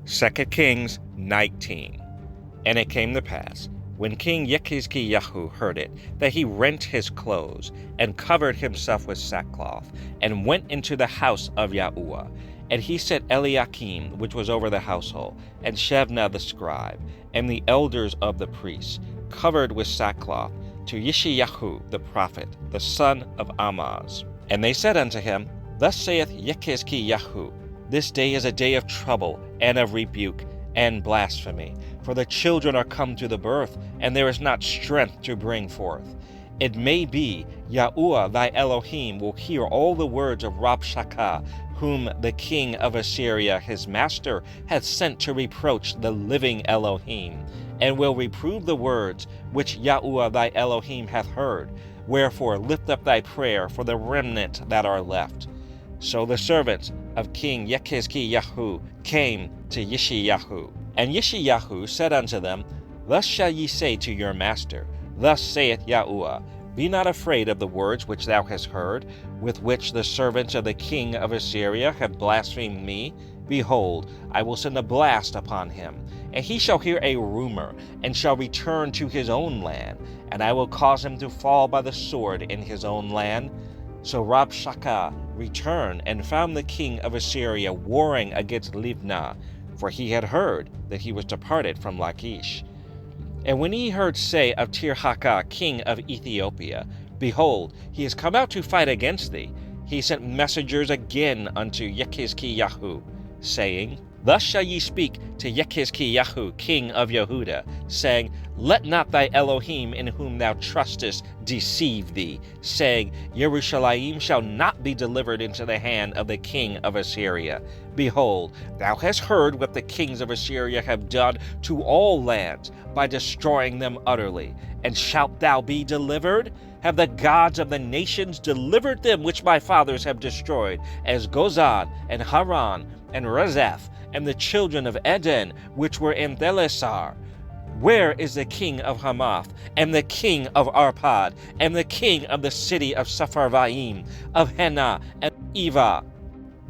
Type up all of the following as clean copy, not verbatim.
2 Kings 19. And it came to pass, when King Yechizkiyahu heard it, that he rent his clothes, and covered himself with sackcloth, and went into the house of Yahuwah. And he sent Eliakim, which was over the household, and Shebna the scribe, and the elders of the priests, covered with sackcloth, to Yeshayahu the prophet, the son of Amoz. And they said unto him, Thus saith Yechizkiyahu, This day is a day of trouble, and of rebuke, and blasphemy. For the children are come to the birth, and there is not strength to bring forth. It may be, Yahuwah thy Elohim will hear all the words of Rabshakeh, whom the king of Assyria his master hath sent to reproach the living Elohim, and will reprove the words which Yahuwah thy Elohim hath heard. Wherefore lift up thy prayer for the remnant that are left. So the servants of King Yechizkiyahu came to Yeshayahu. And Yeshayahu said unto them, Thus shall ye say to your master, Thus saith Yahuwah, Be not afraid of the words which thou hast heard, with which the servants of the king of Assyria have blasphemed me. Behold, I will send a blast upon him, and he shall hear a rumor, and shall return to his own land, and I will cause him to fall by the sword in his own land. So Rabshakeh returned and found the king of Assyria warring against Libnah, for he had heard that he was departed from Lachish. And when he heard say of Tirhakah, king of Ethiopia, Behold, he is come out to fight against thee, he sent messengers again unto Yechizkiyahu, saying, Thus shall ye speak to Yechizkiyahu, king of Yehuda, saying, Let not thy Elohim in whom thou trustest deceive thee, saying, Jerusalem shall not be delivered into the hand of the king of Assyria. Behold, thou hast heard what the kings of Assyria have done to all lands, by destroying them utterly. And shalt thou be delivered? Have the gods of the nations delivered them which my fathers have destroyed, as Gozan, and Haran, and Rezeph, and the children of Eden, which were in Thelasar? Where is the king of Hamath, and the king of Arpad, and the king of the city of Sepharvaim, of Hena, and Eva?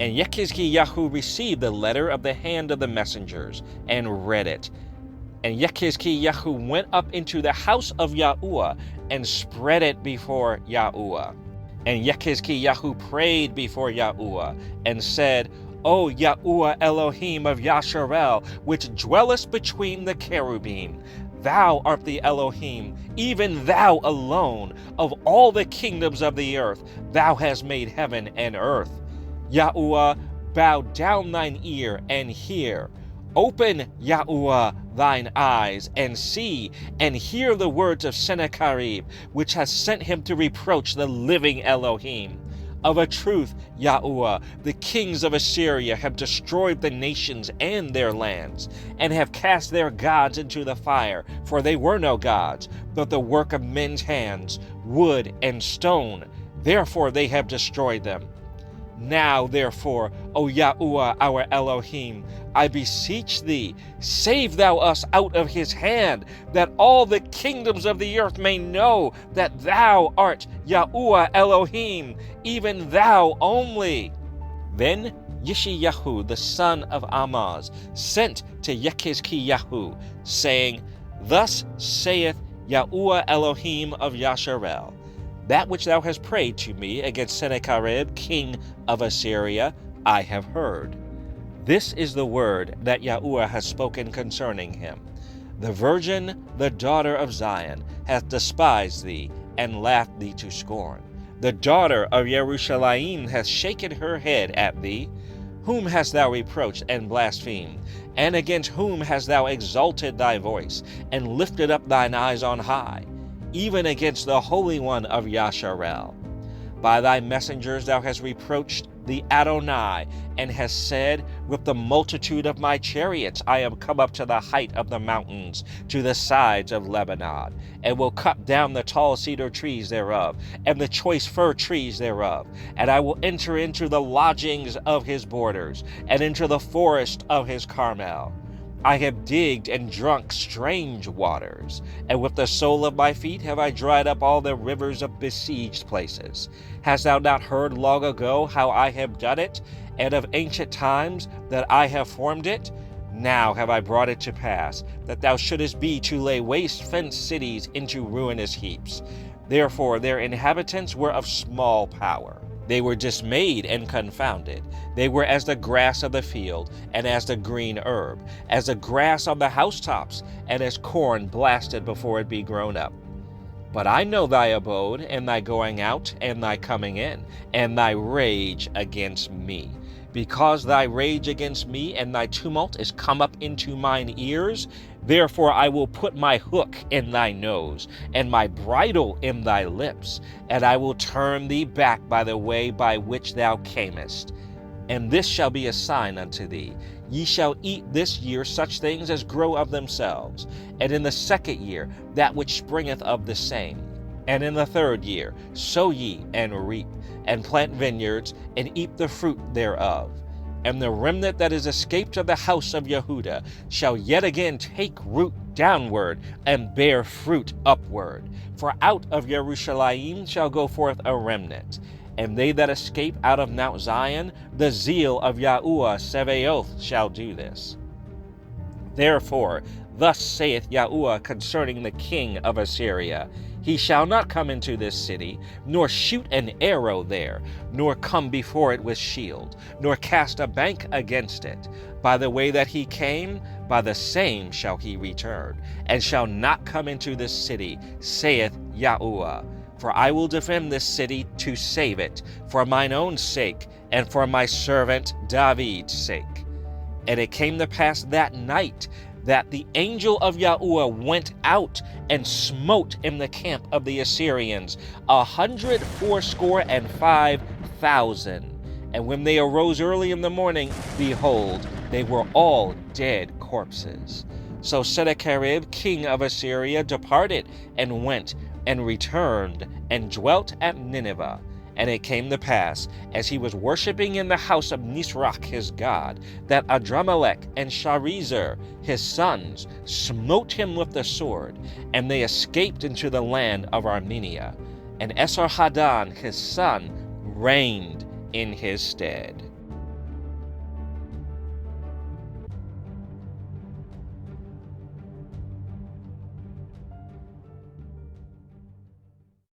And Yechizkiyahu received the letter of the hand of the messengers, and read it. And Yechizkiyahu went up into the house of Yahuwah, and spread it before Yahuwah. And Yechizkiyahu prayed before Yahuwah, and said, O Yahuwah Elohim of Yasharel, which dwellest between the cherubim, thou art the Elohim, even thou alone, of all the kingdoms of the earth, thou hast made heaven and earth. Yahuwah, bow down thine ear and hear. Open, Yahuwah, thine eyes, and see, and hear the words of Sennacherib, which has sent him to reproach the living Elohim. Of a truth, Yahuwah, the kings of Assyria have destroyed the nations and their lands, and have cast their gods into the fire, for they were no gods, but the work of men's hands, wood and stone. Therefore they have destroyed them. Now, therefore, O Yahuwah our Elohim, I beseech thee, save thou us out of his hand, that all the kingdoms of the earth may know that thou art Yahuwah Elohim, even thou only. Then Yeshayahu the son of Amoz sent to Yechizkiyahu, saying, Thus saith Yahuwah Elohim of Yasharel, That which thou hast prayed to me against Sennacherib, king of Assyria, I have heard. This is the word that Yahuwah has spoken concerning him. The virgin, the daughter of Zion, hath despised thee, and laughed thee to scorn. The daughter of Jerusalem hath shaken her head at thee. Whom hast thou reproached and blasphemed? And against whom hast thou exalted thy voice, and lifted up thine eyes on high? Even against the Holy One of Yasharel. By thy messengers thou hast reproached the Adonai, and hast said, With the multitude of my chariots I am come up to the height of the mountains, to the sides of Lebanon, and will cut down the tall cedar trees thereof, and the choice fir trees thereof, and I will enter into the lodgings of his borders, and into the forest of his Carmel. I have digged and drunk strange waters, and with the sole of my feet have I dried up all the rivers of besieged places. Hast thou not heard long ago how I have done it, and of ancient times that I have formed it? Now have I brought it to pass, that thou shouldest be to lay waste fenced cities into ruinous heaps. Therefore their inhabitants were of small power. They were dismayed and confounded. They were as the grass of the field, and as the green herb, as the grass on the housetops, and as corn blasted before it be grown up. But I know thy abode, and thy going out, and thy coming in, and thy rage against me. Because thy rage against me and thy tumult is come up into mine ears, therefore I will put my hook in thy nose, and my bridle in thy lips, and I will turn thee back by the way by which thou camest. And this shall be a sign unto thee. Ye shall eat this year such things as grow of themselves, and in the second year that which springeth of the same. And in the third year sow ye and reap, and plant vineyards, and eat the fruit thereof. And the remnant that is escaped of the house of Yehuda shall yet again take root downward, and bear fruit upward. For out of Jerusalem shall go forth a remnant. And they that escape out of Mount Zion, the zeal of Yahuwah Sebaoth shall do this. Therefore, thus saith Yahuwah concerning the king of Assyria, he shall not come into this city, nor shoot an arrow there, nor come before it with shield, nor cast a bank against it. By the way that he came, by the same shall he return, and shall not come into this city, saith Yahuwah. For I will defend this city to save it, for mine own sake, and for my servant David's sake. And it came to pass that night, that the angel of Yahuwah went out and smote in the camp of the Assyrians 185,000. And when they arose early in the morning, behold, they were all dead corpses. So Sennacherib, king of Assyria, departed and went and returned and dwelt at Nineveh. And it came to pass, as he was worshipping in the house of Nisroch his god, that Adramelech and Sharezer his sons smote him with the sword, and they escaped into the land of Armenia. And Esarhaddon his son reigned in his stead.